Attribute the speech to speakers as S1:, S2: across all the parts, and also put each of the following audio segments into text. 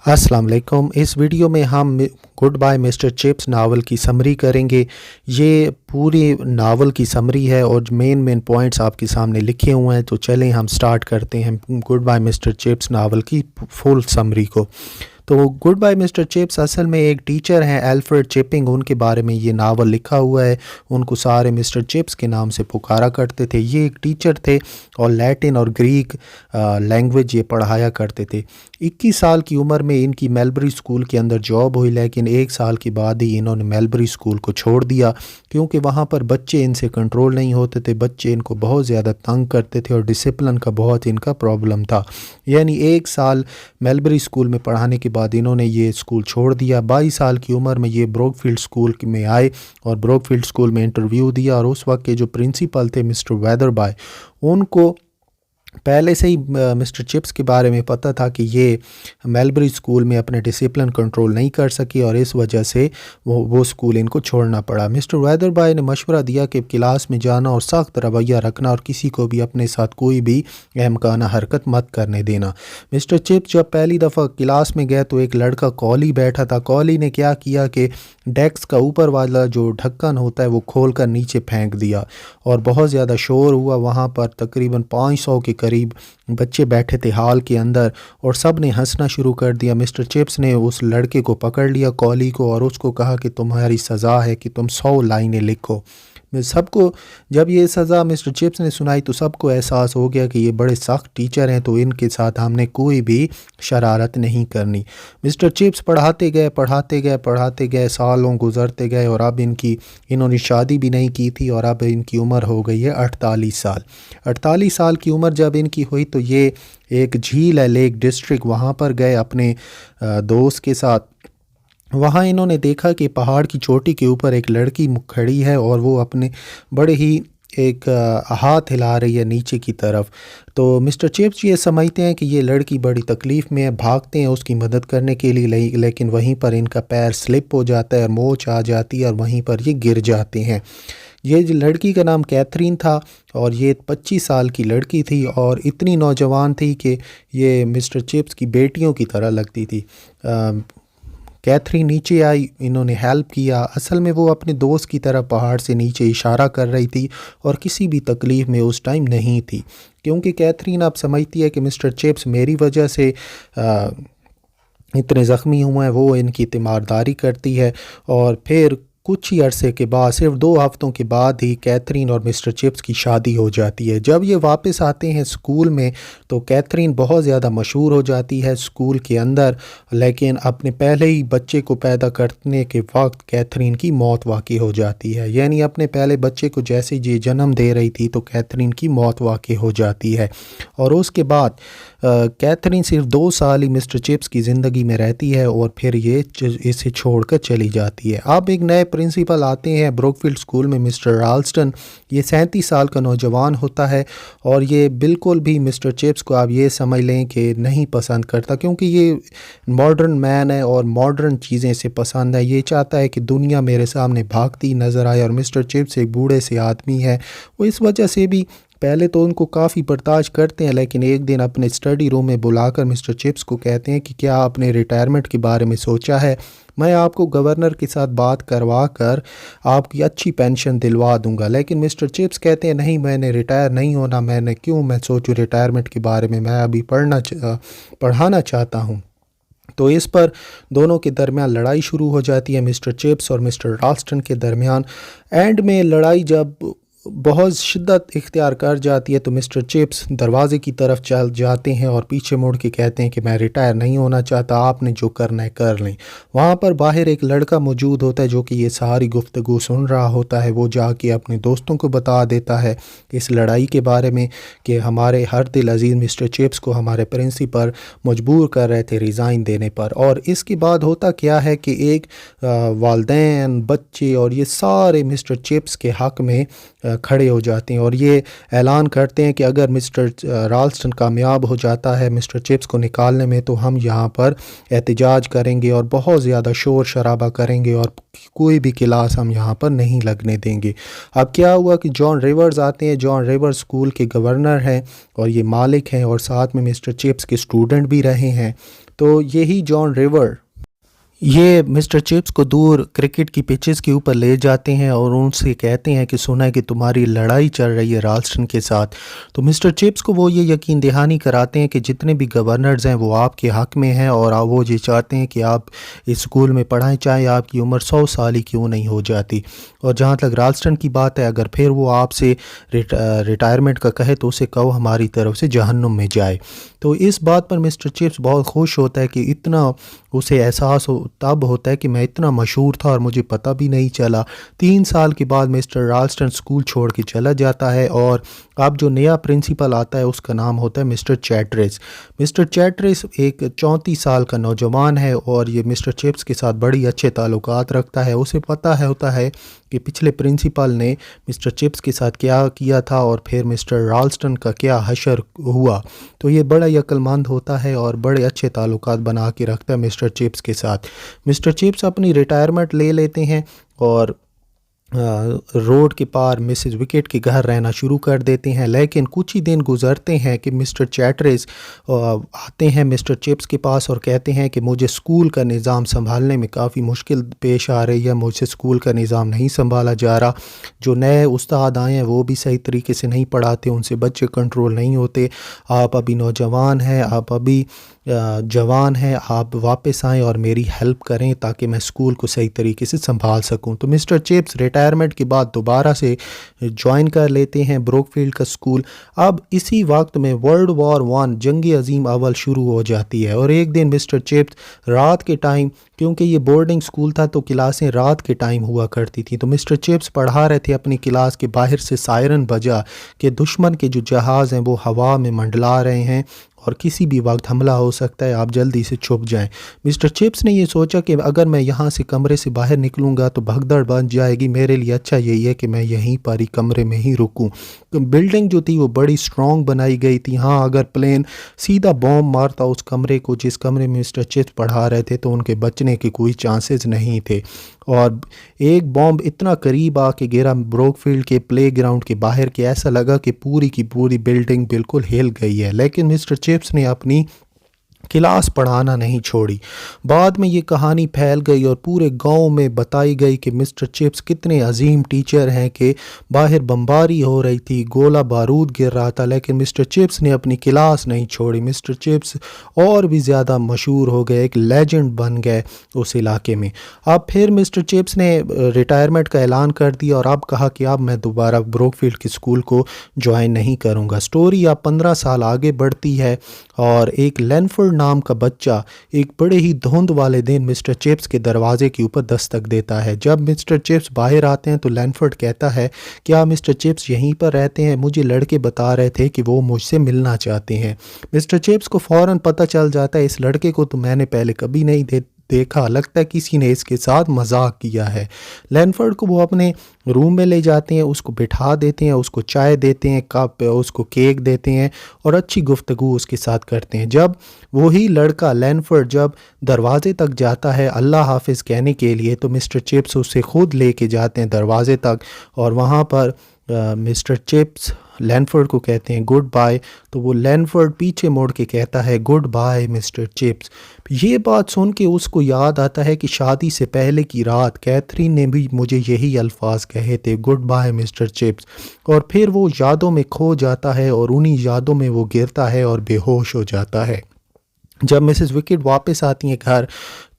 S1: अस्सलाम वालेकुम। इस वीडियो में हम Goodbye Mr Chips novel की समरी करेंगे। ये पूरी नावल की समरी है और मेन पॉइंट्स आपके सामने लिखे हुए हैं। तो चलें हम स्टार्ट करते हैं Goodbye Mr Chips novel की फुल समरी को। तो गुड बाय मिस्टर चिप्स असल में एक टीचर हैं अल्फ्रेड चिपिंग, उनके बारे में ये नावल लिखा हुआ है। उनको सारे मिस्टर चिप्स के नाम से पुकारा करते थे। ये एक टीचर थे और लैटिन और ग्रीक लैंग्वेज ये पढ़ाया करते थे। 21 साल की उम्र में इनकी मेलबरी स्कूल के अंदर जॉब हुई, लेकिन 1 साल के बाद ही इन्होंने मेलबरी स्कूल को छोड़ दिया क्योंकि वहाँ पर बच्चे इनसे कंट्रोल नहीं होते थे। बच्चे इनको बहुत ज़्यादा तंग करते थे और डिसिप्लिन का बहुत इनका प्रॉब्लम था। यानी 1 साल मेलबरी स्कूल में पढ़ाने के बाद इन्होंने ये स्कूल छोड़ दिया। 22 साल की उम्र में ये ब्रोकफील्ड स्कूल में आए और ब्रोकफील्ड स्कूल में इंटरव्यू दिया और उस वक्त के जो प्रिंसिपल थे मिस्टर वेदरबाय, उनको पहले से ही मिस्टर चिप्स के बारे में पता था कि ये मेलबरी स्कूल में अपने डिसिप्लिन कंट्रोल नहीं कर सकी और इस वजह से वो स्कूल इनको छोड़ना पड़ा। मिस्टर वेदरबाय ने मशवरा दिया कि क्लास में जाना और सख्त रवैया रखना और किसी को भी अपने साथ कोई भी अहमकाना हरकत मत करने देना। मिस्टर चिप्स जब पहली दफ़ा क्लास में गए तो एक लड़का कॉली बैठा था। कॉली ने क्या किया कि डेस्क का ऊपर वाला जो ढक्कन होता है वो खोल कर नीचे फेंक दिया और बहुत ज़्यादा शोर हुआ। वहाँ पर तकरीबन 500 के करीब बच्चे बैठे थे हॉल के अंदर और सब ने हंसना शुरू कर दिया। मिस्टर चिप्स ने उस लड़के को पकड़ लिया, कॉली को, और उसको कहा कि तुम्हारी सज़ा है कि तुम 100 लाइनें लिखो। सबको जब ये सज़ा मिस्टर चिप्स ने सुनाई तो सबको एहसास हो गया कि ये बड़े सख्त टीचर हैं, तो इनके साथ हमने कोई भी शरारत नहीं करनी। मिस्टर चिप्स पढ़ाते गए, सालों गुजरते गए और अब इन्होंने शादी भी नहीं की थी और अब इनकी उम्र हो गई है 48 साल। 48 साल की उम्र जब इनकी हुई तो ये एक झील है लेक डिस्ट्रिक्ट, वहाँ पर गए अपने दोस्त के साथ। वहाँ इन्होंने देखा कि पहाड़ की चोटी के ऊपर एक लड़की खड़ी है और वो अपने बड़े ही एक हाथ हिला रही है नीचे की तरफ। तो मिस्टर चिप्स ये समझते हैं कि ये लड़की बड़ी तकलीफ़ में है, भागते हैं उसकी मदद करने के लिए, लेकिन वहीं पर इनका पैर स्लिप हो जाता है और मोच आ जाती है और वहीं पर ये गिर जाते हैं। ये लड़की का नाम कैथरीन था और ये 25 साल की लड़की थी और इतनी नौजवान थी कि ये मिस्टर चिप्स की बेटियों की तरह लगती थी। कैथरीन नीचे आई, इन्होंने हेल्प किया। असल में वो अपने दोस्त की तरह पहाड़ से नीचे इशारा कर रही थी और किसी भी तकलीफ़ में उस टाइम नहीं थी, क्योंकि कैथरीन आप समझती है कि मिस्टर चिप्स मेरी वजह से इतने ज़ख्मी हुए हैं। वो इनकी तीमारदारी करती है और फिर कुछ ही अरसे के बाद, सिर्फ 2 हफ्तों के बाद ही कैथरीन और मिस्टर चिप्स की शादी हो जाती है। जब ये वापस आते हैं स्कूल में तो कैथरीन बहुत ज़्यादा मशहूर हो जाती है स्कूल के अंदर, लेकिन अपने पहले ही बच्चे को पैदा करने के वक्त कैथरीन की मौत वाक़ई हो जाती है। यानी अपने पहले बच्चे को जैसे ये जन्म दे रही थी तो कैथरीन की मौत वाक़ई हो जाती है और उसके बाद कैथरीन सिर्फ 2 साल ही मिस्टर चिप्स की ज़िंदगी में रहती है और फिर ये इसे छोड़कर चली जाती है। अब एक नए प्रिंसिपल आते हैं ब्रोकफील्ड स्कूल में, मिस्टर राल्स्टन। ये 37 साल का नौजवान होता है और ये बिल्कुल भी मिस्टर चिप्स को आप ये समझ लें कि नहीं पसंद करता, क्योंकि ये मॉडर्न मैन है और मॉडर्न चीज़ें से पसंद है। ये चाहता है कि दुनिया मेरे सामने भागती नज़र आए और मिस्टर चिप्स एक बूढ़े से आदमी है। वो इस वजह से भी पहले तो उनको काफ़ी बर्दाश्त करते हैं, लेकिन एक दिन अपने स्टडी रूम में बुलाकर मिस्टर चिप्स को कहते हैं कि क्या आपने रिटायरमेंट के बारे में सोचा है? मैं आपको गवर्नर के साथ बात करवा कर आपकी अच्छी पेंशन दिलवा दूंगा। लेकिन मिस्टर चिप्स कहते हैं नहीं, मैंने रिटायर नहीं होना, मैं सोचूं रिटायरमेंट के बारे में, मैं अभी पढ़ाना चाहता हूँ। तो इस पर दोनों के दरमियान लड़ाई शुरू हो जाती है, मिस्टर चिप्स और मिस्टर राल्स्टन के दरमियान। एंड में लड़ाई जब बहुत शिद्दत इख्तियार कर जाती है तो मिस्टर चिप्स दरवाज़े की तरफ चल जाते हैं और पीछे मुड़ के कहते हैं कि मैं रिटायर नहीं होना चाहता, आपने जो करना है कर लें। वहाँ पर बाहर एक लड़का मौजूद होता है जो कि ये सारी गुफ्तगू सुन रहा होता है। वो जाके अपने दोस्तों को बता देता है इस लड़ाई के बारे में कि हमारे हर दिल अजीज़ मिस्टर चिप्स को हमारे प्रिंसिपल मजबूर कर रहे थे रिज़ाइन देने पर। और इसके बाद होता क्या है कि एक वालदैन, बच्चे और ये सारे मिस्टर चिप्स के हक़ में खड़े हो जाते हैं और ये ऐलान करते हैं कि अगर मिस्टर राल्स्टन कामयाब हो जाता है मिस्टर चिप्स को निकालने में तो हम यहाँ पर एहतजाज करेंगे और बहुत ज़्यादा शोर शराबा करेंगे और कोई भी क्लास हम यहाँ पर नहीं लगने देंगे। अब क्या हुआ कि जॉन रिवर्स आते हैं। जॉन रिवर्स स्कूल के गवर्नर हैं और ये मालिक हैं और साथ में मिस्टर चिप्स के स्टूडेंट भी रहे हैं। तो यही जॉन रिवर ये मिस्टर चिप्स को दूर क्रिकेट की पिचेस के ऊपर ले जाते हैं और उनसे कहते हैं कि सुना है कि तुम्हारी लड़ाई चल रही है राल्स्टन के साथ। तो मिस्टर चिप्स को वो ये यकीन दहानी कराते हैं कि जितने भी गवर्नर्स हैं वो आपके हक़ में हैं और वो ये चाहते हैं कि आप इस स्कूल में पढ़ाएं, चाहे आपकी उम्र 100 साल ही क्यों नहीं हो जाती। और जहाँ तक राल्स्टन की बात है, अगर फिर वो आपसे रिटायरमेंट का कहे तो उसे कहो हमारी तरफ से जहन्नुम में जाए। तो इस बात पर मिस्टर चिप्स बहुत खुश होता है कि इतना उसे एहसास तब होता है कि मैं इतना मशहूर था और मुझे पता भी नहीं चला। 3 साल के बाद मिस्टर राल्स्टन स्कूल छोड़ के चला जाता है और अब जो नया प्रिंसिपल आता है उसका नाम होता है मिस्टर चैटरिस। मिस्टर चैटरिस एक 34 साल का नौजवान है और ये मिस्टर चिप्स के साथ बड़ी अच्छे ताल्लुकात रखता है। उसे पता होता है कि पिछले प्रिंसिपल ने मिस्टर चिप्स के साथ क्या किया था और फिर मिस्टर राल्स्टन का क्या हशर हुआ। तो ये बड़ा ही अक्लमंद होता है और बड़े अच्छे ताल्लुकात बना के रखता है मिस्टर चिप्स के साथ। मिस्टर चिप्स अपनी रिटायरमेंट ले लेते हैं और रोड के पार मिसेस विकेट के घर रहना शुरू कर देते हैं। लेकिन कुछ ही दिन गुजरते हैं कि मिस्टर चैटरिस आते हैं मिस्टर चिप्स के पास और कहते हैं कि मुझे स्कूल का निज़ाम संभालने में काफ़ी मुश्किल पेश आ रही है, मुझसे स्कूल का निज़ाम नहीं संभाला जा रहा। जो नए उस्ताद आए हैं वो भी सही तरीके से नहीं पढ़ाते, उनसे बच्चे कंट्रोल नहीं होते। आप अभी नौजवान हैं, आप अभी जवान हैं, आप वापस आएँ और मेरी हेल्प करें ताकि मैं स्कूल को सही तरीके से संभाल सकूं। तो मिस्टर चिप्स रिटायरमेंट के बाद दोबारा से ज्वाइन कर लेते हैं ब्रोकफील्ड का स्कूल। अब इसी वक्त में वर्ल्ड वॉर 1 जंग अजीम अव्वल शुरू हो जाती है और एक दिन मिस्टर चिप्स रात के टाइम, क्योंकि ये बोर्डिंग स्कूल था तो क्लासें रात के टाइम हुआ करती थी, तो मिस्टर चिप्स पढ़ा रहे थे अपनी क्लास के बाहर से सायरन बजा कि दुश्मन के जो जहाज़ हैं वो हवा में मंडला रहे हैं और किसी भी वक्त हमला हो सकता है, आप जल्दी से छुप जाएं। मिस्टर चिप्स ने ये सोचा कि अगर मैं यहाँ से कमरे से बाहर निकलूँगा तो भगदड़ बन जाएगी, मेरे लिए अच्छा यही है कि मैं यहीं पर ही कमरे में ही रुकूँ। तो बिल्डिंग जो थी वो बड़ी स्ट्रॉन्ग बनाई गई थी। हाँ, अगर प्लेन सीधा बॉम्ब मारता उस कमरे को जिस कमरे में मिस्टर चिप्स पढ़ा रहे थे तो उनके बचने के कोई चांसेस नहीं थे। और एक बॉम्ब इतना करीब आके गिरा ब्रोकफील्ड के प्लेग्राउंड के बाहर कि ऐसा लगा कि पूरी की पूरी बिल्डिंग बिल्कुल हिल गई है। लेकिन मिस्टर चिप्स ने अपनी क्लास पढ़ाना नहीं छोड़ी। बाद में ये कहानी फैल गई और पूरे गांव में बताई गई कि मिस्टर चिप्स कितने अजीम टीचर हैं कि बाहर बमबारी हो रही थी, गोला बारूद गिर रहा था, लेकिन मिस्टर चिप्स ने अपनी क्लास नहीं छोड़ी। मिस्टर चिप्स और भी ज़्यादा मशहूर हो गए, एक लेजेंड बन गए उस इलाके में। अब फिर मिस्टर चिप्स ने रिटायरमेंट का ऐलान कर दिया और अब कहा कि अब मैं दोबारा ब्रोकफील्ड के स्कूल को ज्वाइन नहीं करूँगा। स्टोरी अब 15 साल आगे बढ़ती है और एक लैनफोर्ड नाम का बच्चा एक बड़े ही धुंध वाले दिन मिस्टर चिप्स के दरवाजे के ऊपर दस्तक देता है। जब मिस्टर चिप्स बाहर आते हैं तो लैनफोर्ड कहता है क्या मिस्टर चिप्स यहीं पर रहते हैं? मुझे लड़के बता रहे थे कि वो मुझसे मिलना चाहते हैं। मिस्टर चिप्स को फ़ौरन पता चल जाता है इस लड़के को तो मैंने पहले कभी नहीं देखा, लगता है किसी ने इसके साथ मजाक किया है। लैनफोर्ड को वो अपने रूम में ले जाते हैं, उसको बिठा देते हैं, उसको चाय देते हैं, कप उसको केक देते हैं और अच्छी गुफ्तगू उसके साथ करते हैं। जब वही लड़का लैनफोर्ड जब दरवाजे तक जाता है अल्लाह हाफिज़ कहने के लिए तो मिस्टर चिप्स उसे खुद लेके जाते हैं दरवाजे तक और वहाँ पर मिस्टर चिप्स लैनफोर्ड को कहते हैं गुड बाय। तो वो लैनफोर्ड पीछे मुड़ के कहता है गुड बाय मिस्टर चिप्स। ये बात सुन के उसको याद आता है कि शादी से पहले की रात कैथरीन ने भी मुझे यही अल्फाज कहे थे, गुड बाय मिस्टर चिप्स। और फिर वो यादों में खो जाता है और उन्हीं यादों में वो गिरता है और बेहोश हो जाता है। जब मिसेस विकेट वापस आती हैं घर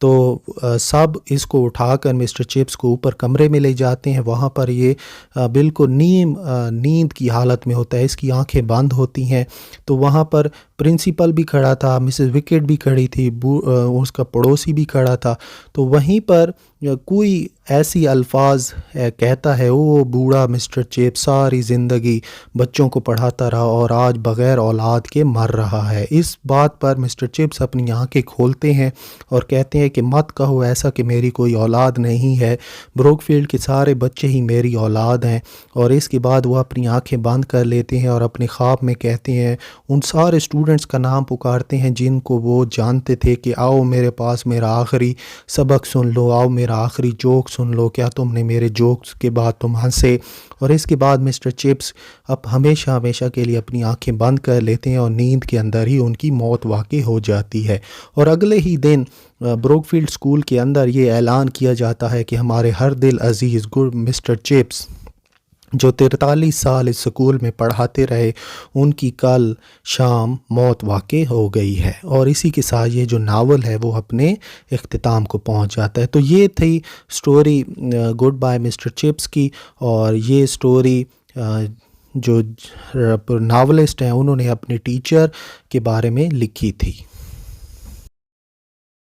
S1: तो सब इसको उठाकर मिस्टर चिप्स को ऊपर कमरे में ले जाते हैं। वहाँ पर ये बिल्कुल नींद की हालत में होता है, इसकी आंखें बंद होती हैं। तो वहाँ पर प्रिंसिपल भी खड़ा था, मिसेस विकेट भी खड़ी थी, उसका पड़ोसी भी खड़ा था। तो वहीं पर कोई ऐसी अल्फाज कहता है वो बूढ़ा मिस्टर चिप्स सारी ज़िंदगी बच्चों को पढ़ाता रहा और आज बग़ैर औलाद के मर रहा है। इस बात पर मिस्टर चिप्स अपनी आंखें खोलते हैं और कहते हैं कि मत कहो ऐसा कि मेरी कोई औलाद नहीं है, ब्रोकफील्ड के सारे बच्चे ही मेरी औलाद हैं। और इसके बाद वो अपनी आंखें बंद कर लेते हैं और अपने ख्वाब में कहते हैं, उन सारे स्टूडेंट्स का नाम पुकारते हैं जिनको वो जानते थे कि आओ मेरे पास मेरा आखिरी सबक सुन लो, आओ मेरा आखिरी जोक सुन लो, क्या तुमने मेरे जोक्स के बाद तुम हंसे। और इसके बाद मिस्टर चिप्स अब हमेशा हमेशा के लिए अपनी आंखें बंद कर लेते हैं और नींद के अंदर ही उनकी मौत वाक़ई हो जाती है। और अगले ही दिन ब्रोकफील्ड स्कूल के अंदर ये ऐलान किया जाता है कि हमारे हर दिल अज़ीज़ गुड मिस्टर चिप्स जो 43 साल इस स्कूल में पढ़ाते रहे, उनकी कल शाम मौत वाक़ई हो गई है। और इसी के साथ ये जो नावल है वो अपने इख्तिताम को पहुंच जाता है। तो ये थी story Goodbye Mr Chips की। और ये स्टोरी जो नावलिस्ट हैं उन्होंने अपने टीचर के बारे में लिखी थी।